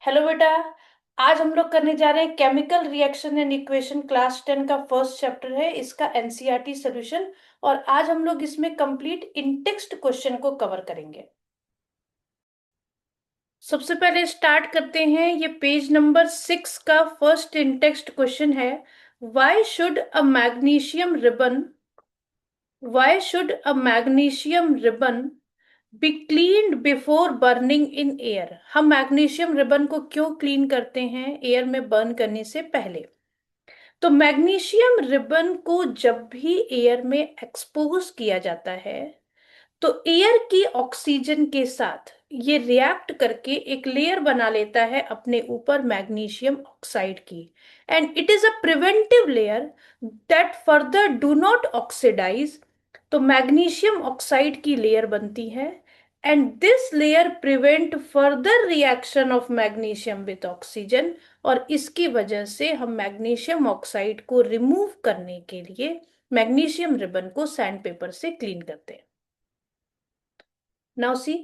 Hello बेटा। आज हम लोग करने जा रहे हैं chemical reaction and equation class 10 का फर्स्ट चैप्टर है इसका एनसीईआरटी सॉल्यूशन। और आज हम लोग इसमें कंप्लीट इन टेक्स्ट क्वेश्चन को कवर करेंगे। सबसे पहले स्टार्ट करते हैं। ये पेज नंबर 6 का फर्स्ट इन टेक्स्ट क्वेश्चन है। Why should a magnesium ribbon why should a magnesium ribbon be cleaned before burning in air. हम मैग्नीशियम रिबन को क्यों क्लीन करते हैं एयर में बर्न करने से पहले? तो मैग्नीशियम रिबन को जब भी एयर में एक्सपोज किया जाता है तो एयर की ऑक्सीजन के साथ ये रिएक्ट करके एक लेयर बना लेता है अपने ऊपर मैग्नीशियम ऑक्साइड की। And it is a preventive layer that further do not oxidise. तो मैग्नीशियम ऑक्साइड की लेयर बनती है and this layer prevent further reaction of magnesium with oxygen. और इसकी वजह से हम मैग्नीशियम ऑक्साइड को रिमूव करने के लिए मैग्नीशियम रिबन को सैंड पेपर से क्लीन करते हैं। नाउ सी,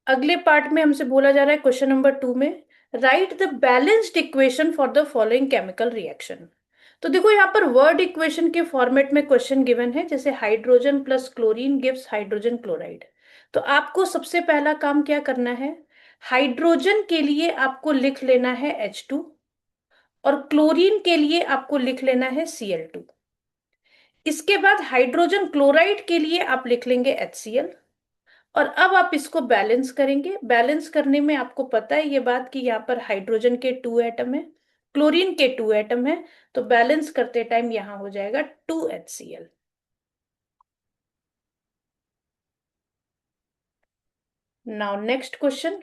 अगले पार्ट में हमसे बोला जा रहा है क्वेश्चन नंबर 2 में right the balanced equation for the following chemical reaction. तो देखो यहाँ पर वर्ड इक्वेशन के फॉर्मेट में क्वेश्चन गिवन है, जैसे hydrogen plus chlorine gives hydrogen chloride. तो आपको सबसे पहला काम क्या करना है, हाइड्रोजन के लिए आपको लिख लेना है H2 और क्लोरीन के लिए आपको लिख लेना है Cl2। इसके बाद हाइड्रोजन क्लोराइड के लिए आप लिख लेंगे HCl। और अब आप इसको बैलेंस करेंगे। बैलेंस करने में आपको पता है ये बात कि यहाँ पर हाइड्रोजन के 2 एटम है, क्लोरीन के 2 एटम है। तो बैलेंस करते टाइम यहाँ हो जाएगा 2HCl। Now next question,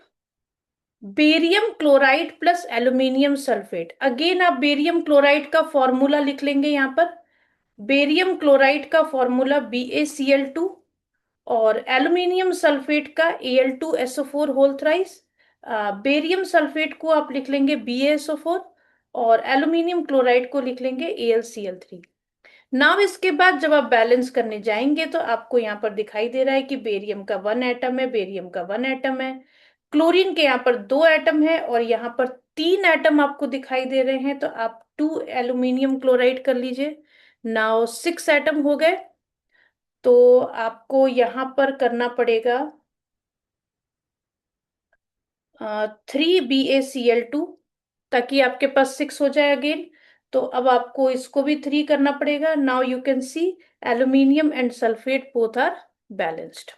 barium chloride plus aluminium sulphate. Again आप बेरियम क्लोराइड का फॉर्मूला लिख लेंगे यहाँ पर। बेरियम क्लोराइड का फॉर्मूला BaCl2 और एल्यूमिनियम सल्फेट का Al2SO4 whole thrice. Barium sulphate को आप लिख लेंगे BaSO4 और एल्यूमिनियम क्लोराइड को लिख लेंगे AlCl3। नाउ इसके बाद जब आप बैलेंस करने जाएंगे तो आपको यहाँ पर दिखाई दे रहा है कि बेरियम का 1 एटम है, बेरियम का 1 एटम है, क्लोरीन के यहाँ पर 2 एटम है और यहाँ पर 3 एटम आपको दिखाई दे रहे हैं। तो आप 2 एल्यूमिनियम क्लोराइड कर लीजिए। नाउ 6 एटम हो गए। तो आपको यहां पर करना पड़ेगा 3BaCl2 ताकि आपके पास 6 हो जाए अगेन। तो अब आपको इसको भी 3 करना पड़ेगा। Now you can see aluminium and sulphate both are balanced.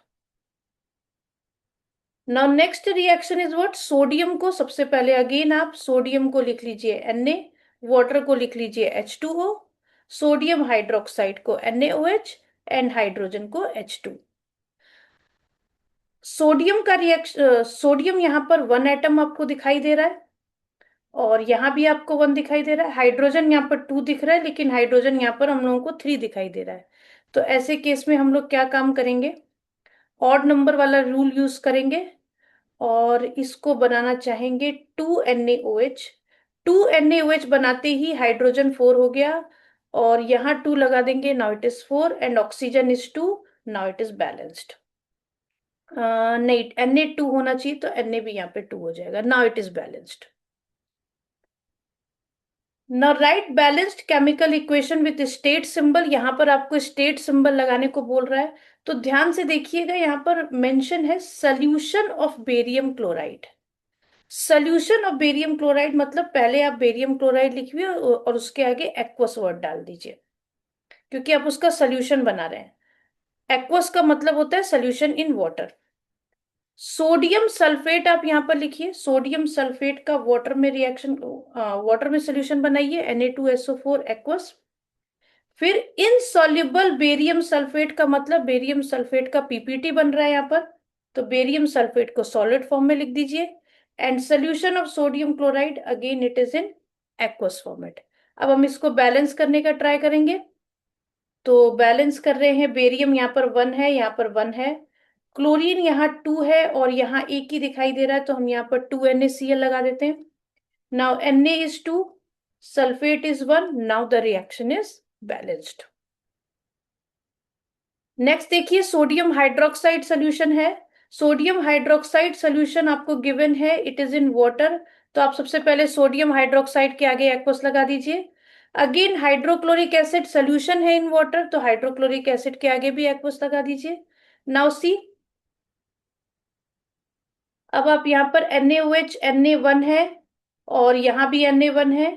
Now next reaction is what, sodium को सबसे पहले अगेन आप सोडियम को लिख लीजिए Na, वाटर को लिख लीजिए H2O, सोडियम हाइड्रोक्साइड को NaOH एंड हाइड्रोजन को H2। सोडियम का रिएक्शन, सोडियम यहाँ पर 1 एटम आपको दिखाई दे रहा है और यहाँ भी आपको 1 दिखाई दे रहा है। हाइड्रोजन यहाँ पर 2 दिख रहा है लेकिन हाइड्रोजन यहाँ पर हम लोगों को 3 दिखाई दे रहा है। तो ऐसे केस में हम लोग क्या काम करेंगे, ऑड नंबर वाला रूल यूज करेंगे और इसको बनाना चाहेंगे 2NaOH। 2NaOH बनाते ही हाइड्रोजन 4 हो गया और यहाँ 2 लगा देंगे, now it is 4 and oxygen is 2, now it is balanced. नहीं, Na2 होना चाहिए तो Na भी यहाँ पे 2 हो जाएगा। Now it is balanced. Now right balanced chemical equation with state symbol. यहाँ पर आपको स्टेट सिंबल लगाने को बोल रहा है। तो ध्यान से देखिएगा, यहाँ पर मेंशन है solution of barium chloride. Solution of barium chloride मतलब पहले आप बेरियम क्लोराइड लिखिए और उसके आगे एक्वस वर्ड डाल दीजिए क्योंकि आप उसका सोल्यूशन बना रहे हैं। एक्वस का मतलब होता है solution in water. Sodium sulphate आप यहां पर लिखिए, सोडियम सल्फेट का वाटर में रिएक्शन, वाटर में सोल्यूशन बनाइए Na2SO4 एक्वस। फिर इनसॉल्युबल बेरियम सल्फेट का मतलब बेरियम सल्फेट का पीपीटी बन रहा है यहाँ पर। तो बेरियम सल्फेट को सॉलिड फॉर्म में लिख दीजिए and solution of sodium chloride again it is in aqueous format. अब हम इसको बैलेंस करने का ट्राई करेंगे। तो बैलेंस कर रहे हैं, बेरियम यहाँ पर 1 है, यहाँ पर 1 है, क्लोरीन यहाँ 2 है और यहाँ एक ही दिखाई दे रहा है तो हम यहाँ पर 2NaCl लगा देते हैं। Now Na is 2, sulphate is 1, now the reaction is balanced. Next देखिए, सोडियम हाइड्रोक्साइड सोल्यूशन है। सोडियम हाइड्रोक्साइड सोल्यूशन आपको गिवन है, इट इज इन वाटर। तो आप सबसे पहले सोडियम हाइड्रोक्साइड के आगे एक्वस लगा दीजिए। अगेन हाइड्रोक्लोरिक एसिड सोल्यूशन है इन वाटर, तो हाइड्रोक्लोरिक एसिड के आगे भी एक्वस लगा दीजिए। नाउ सी, अब आप यहाँ पर NaOH Na1 है, और यहाँ भी Na1 है।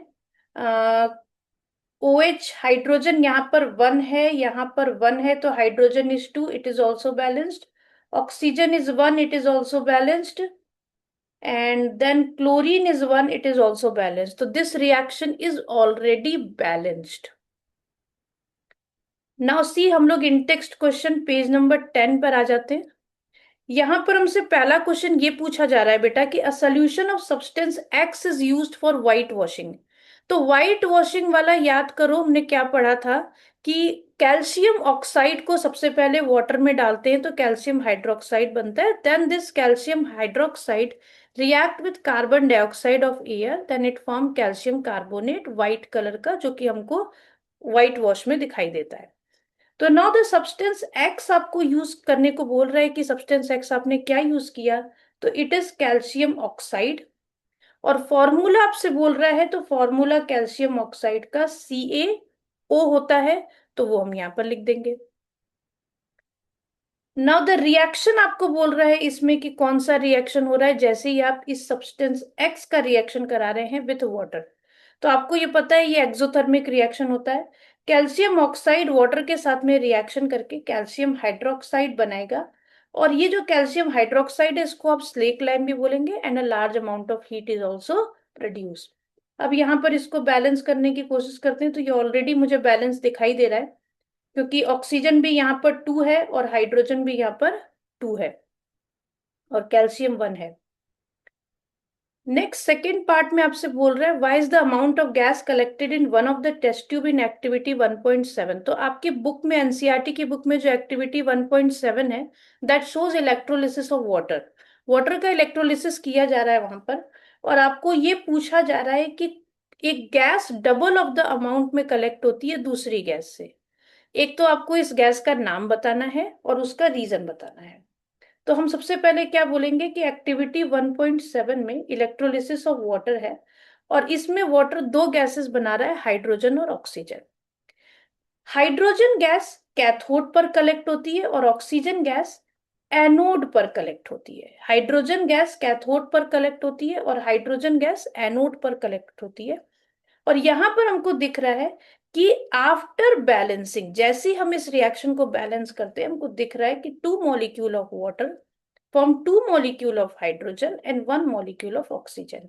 OH हाइड्रोजन यहाँ पर 1 है, यहाँ पर 1 है, तो hydrogen is 2, it is also balanced. Oxygen is 1, it is also balanced. And then chlorine is 1, it is also balanced. So this reaction is already balanced. Now see, हम लोग इन टेक्स्ट क्वेश्चन पेज नंबर 10 पर आ जाते हैं। यहां पर हमसे पहला question ये पूछा जा रहा है बेटा कि a solution of substance x is used for white washing. तो व्हाइट वॉशिंग वाला याद करो, हमने क्या पढ़ा था कि कैल्शियम ऑक्साइड को सबसे पहले वाटर में डालते हैं तो कैल्शियम हाइड्रोक्साइड बनता है। Then this calcium hydroxide react with carbon dioxide of air, then it form calcium carbonate white colour का, जो कि हमको व्हाइट वॉश में दिखाई देता है। तो नाउ द सब्सटेंस एक्स आपको यूज करने को बोल रहा है कि सब्सटेंस एक्स आपने क्या यूज किया, तो इट इज कैल्शियम ऑक्साइड। और फॉर्मूला आपसे बोल रहा है, तो फॉर्मूला कैल्शियम ऑक्साइड का CaO होता है, तो वो हम यहां पर लिख देंगे। नाउ द रिएक्शन आपको बोल रहा है इसमें कि कौन सा रिएक्शन हो रहा है, जैसे ही आप इस सब्सटेंस एक्स का रिएक्शन करा रहे हैं विथ वाटर, तो आपको ये पता है ये एक्सोथर्मिक रिएक्शन होता है। कैल्शियम ऑक्साइड वाटर के साथ में रिएक्शन करके कैल्शियम हाइड्रोक्साइड बनाएगा, और ये जो कैल्शियम हाइड्रोक्साइड है इसको आप स्लेक लाइम भी बोलेंगे, and a large amount of heat is also produce. अब यहाँ पर इसको बैलेंस करने की कोशिश करते हैं, तो ये ऑलरेडी मुझे बैलेंस दिखाई दे रहा है, क्योंकि ऑक्सीजन भी यहाँ पर 2 है और हाइड्रोजन भी यहाँ पर 2 है और कैल्शियम 1 है। नेक्स्ट सेकेंड पार्ट में आपसे बोल रहा है why is the amount of gas collected in one of the test tube in activity 1.7। तो आपकी बुक में, एनसीईआरटी की बुक में जो एक्टिविटी 1.7 है, that shows electrolysis of water. Water का इलेक्ट्रोलिसिस किया जा रहा है वहां पर, और आपको ये पूछा जा रहा है कि एक gas double of the amount में कलेक्ट होती है दूसरी गैस से। एक तो आपको इस गैस का नाम बताना है और उसका रीजन बताना है। तो हम सबसे पहले क्या बोलेंगे कि एक्टिविटी 1.7 में इलेक्ट्रोलिसिस ऑफ वाटर है, और इसमें वाटर दो गैसेस बना रहा है, हाइड्रोजन और ऑक्सीजन। हाइड्रोजन गैस कैथोड पर कलेक्ट होती है और ऑक्सीजन गैस एनोड पर कलेक्ट होती है। हाइड्रोजन गैस कैथोड पर कलेक्ट होती है और हाइड्रोजन गैस एनोड पर कलेक्ट होती है। और यहां पर हमको दिख रहा है कि आफ्टर बैलेंसिंग, जैसे ही हम इस रिएक्शन को बैलेंस करते हैं, हमको दिख रहा है कि 2 molecule of water form 2 molecule of hydrogen and 1 molecule of oxygen.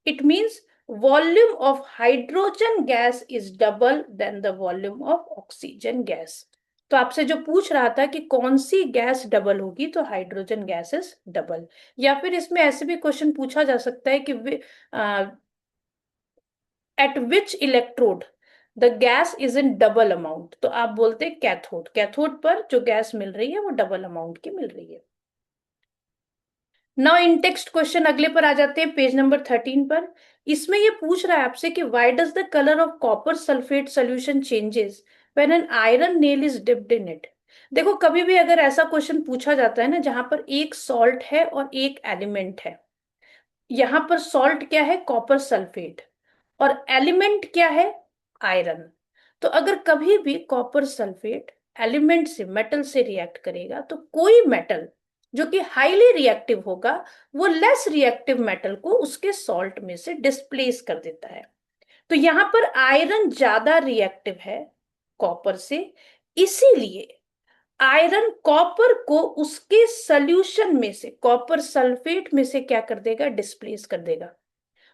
It means volume of hydrogen gas is double than the volume of oxygen gas. तो आपसे जो पूछ रहा था कि कौन सी गैस डबल होगी, तो हाइड्रोजन गैस इज डबल। या फिर इसमें ऐसे भी क्वेश्चन पूछा जा सकता है कि eight which electrode the gas is in double amount, तो आप बोलते हैं कैथोड। कैथोड पर जो गैस मिल रही है वो डबल अमाउंट की मिल रही है। नाउ इन टेक्स्ट क्वेश्चन अगले पर आ जाते हैं, पेज नंबर 13 पर। इसमें ये पूछ रहा है आपसे कि why does the colour of copper sulphate solution changes when an iron nail is dipped in it. देखो, कभी भी अगर ऐसा क्वेश्चन पूछा जाता है ना जहां पर एक सॉल्ट है और एक एलिमेंट है, यहां पर सॉल्ट क्या है, कॉपर सल्फेट, और एलिमेंट क्या है, आयरन। तो अगर कभी भी कॉपर सल्फेट एलिमेंट से, मेटल से रिएक्ट करेगा, तो कोई मेटल जो कि हाईली रिएक्टिव होगा वो लेस रिएक्टिव मेटल को उसके सॉल्ट में से डिस्प्लेस कर देता है। तो यहां पर आयरन ज्यादा रिएक्टिव है कॉपर से, इसीलिए आयरन कॉपर को उसके सॉल्यूशन में से, कॉपर सल्फेट में से क्या कर देगा, डिस्प्लेस कर देगा।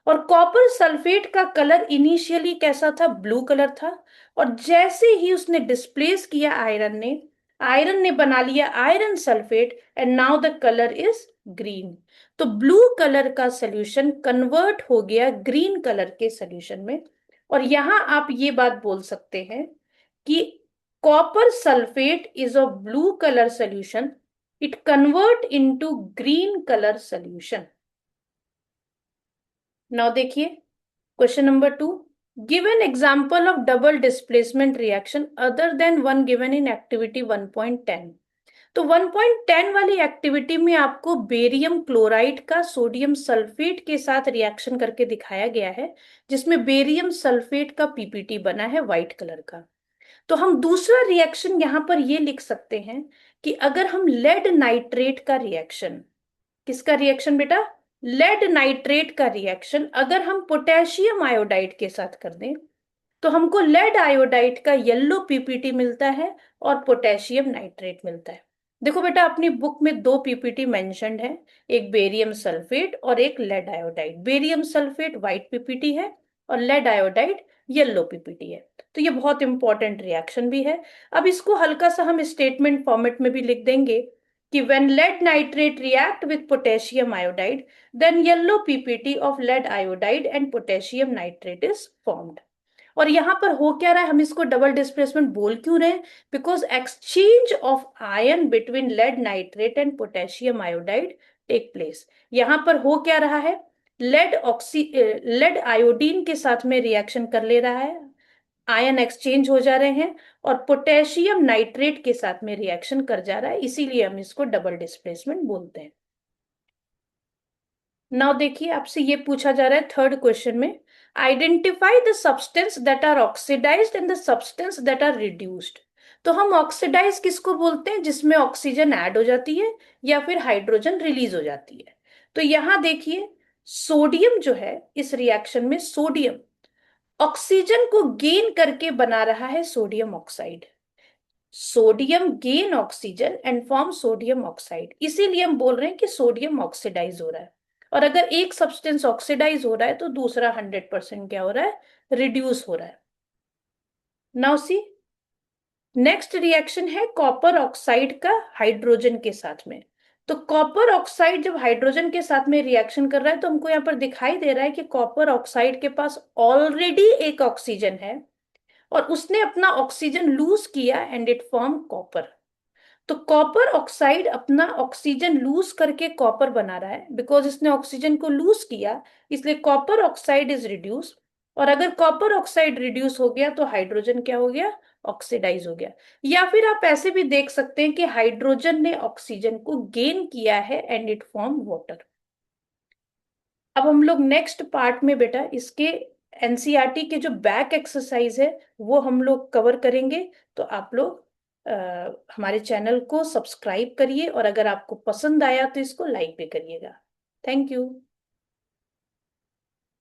और कॉपर सल्फेट का कलर इनिशियली कैसा था, ब्लू कलर था, और जैसे ही उसने डिस्प्लेस किया आयरन ने बना लिया iron sulphate, and now the colour is green. तो ब्लू कलर का सोल्यूशन कन्वर्ट हो गया ग्रीन कलर के सोल्यूशन में। और यहां आप ये बात बोल सकते हैं कि copper sulphate is a blue colour solution, it convert into green colour solution. Now देखिए question number 2, give an example of double displacement reaction other than one given in activity 1.10। तो 1.10 वाली एक्टिविटी में आपको बेरियम क्लोराइड का sodium sulphate के साथ reaction करके दिखाया गया है, जिसमें बेरियम सल्फेट का पीपीटी बना है व्हाइट कलर का। तो हम दूसरा रिएक्शन यहां पर ये लिख सकते हैं कि अगर हम लेड नाइट्रेट का रिएक्शन, किसका रिएक्शन बेटा, लेड नाइट्रेट का रिएक्शन अगर हम पोटेशियम आयोडाइड के साथ कर दें, तो हमको लेड आयोडाइड का येलो पीपीटी मिलता है और पोटेशियम नाइट्रेट मिलता है। देखो बेटा, अपनी बुक में दो पीपीटी मेंशन्ड है, एक बेरियम सल्फेट और एक lead iodide. Barium sulphate white PPT है और लेड आयोडाइड येलो पीपीटी है। तो ये बहुत इंपॉर्टेंट रिएक्शन भी है। अब इसको हल्का सा हम स्टेटमेंट फॉर्मेट में भी लिख देंगे कि when lead nitrate react with potassium iodide, then yellow ppt of lead iodide and potassium nitrate is formed। और यहां पर हो क्या रहा है, हम इसको डबल डिस्प्लेसमेंट बोल क्यों रहे हैं, because exchange of ion between lead nitrate and potassium iodide take place. यहां पर हो क्या रहा है, लेड आयोडीन के साथ में रिएक्शन कर ले रहा है, आयन एक्सचेंज हो जा रहे हैं, और पोटेशियम नाइट्रेट के साथ में रिएक्शन कर जा रहा है, इसीलिए हम इसको डबल डिस्प्लेसमेंट बोलते हैं। नाउ देखिए, आपसे ये पूछा जा रहा है थर्ड क्वेश्चन में, identify the substance that are oxidised and the substance that are reduced. तो हम ऑक्सीडाइज किसको बोलते हैं, जिसमें ऑक्सीजन ऐड हो जाती है या फिर हाइड्रोजन रिलीज हो जाती है। तो यहां देखिए, सोडियम जो है, इस रिएक्शन में सोडियम ऑक्सीजन को गेन करके बना रहा है sodium oxide. Sodium gain oxygen and form sodium oxide, इसीलिए हम बोल रहे हैं कि सोडियम ऑक्सीडाइज हो रहा है। और अगर एक सब्सटेंस ऑक्सीडाइज हो रहा है तो दूसरा 100% क्या हो रहा है, रिड्यूस हो रहा है। नाउ सी, नेक्स्ट रिएक्शन है कॉपर ऑक्साइड का हाइड्रोजन के साथ में। तो कॉपर ऑक्साइड जब हाइड्रोजन के साथ में रिएक्शन कर रहा है, तो हमको यहाँ पर दिखाई दे रहा है कि कॉपर ऑक्साइड के पास ऑलरेडी एक ऑक्सीजन है और उसने अपना ऑक्सीजन लूज किया एंड इट फॉर्म कॉपर। तो कॉपर ऑक्साइड अपना ऑक्सीजन लूज करके कॉपर बना रहा है, बिकॉज इसने ऑक्सीजन को लूज किया, इसलिए कॉपर ऑक्साइड इज रिड्यूस। और अगर कॉपर ऑक्साइड रिड्यूस हो गया तो हाइड्रोजन क्या हो गया, ऑक्सीडाइज हो गया। या फिर आप ऐसे भी देख सकते हैं कि हाइड्रोजन ने ऑक्सीजन को गेन किया है एंड इट फॉर्म वाटर। अब हम लोग नेक्स्ट पार्ट में बेटा इसके एनसीईआरटी के जो बैक एक्सरसाइज है वो हम लोग कवर करेंगे। तो आप लोग हमारे चैनल को सब्सक्राइब करिए और अगर आपको पसंद आया तो इसको लाइक भी करिएगा। Thank you.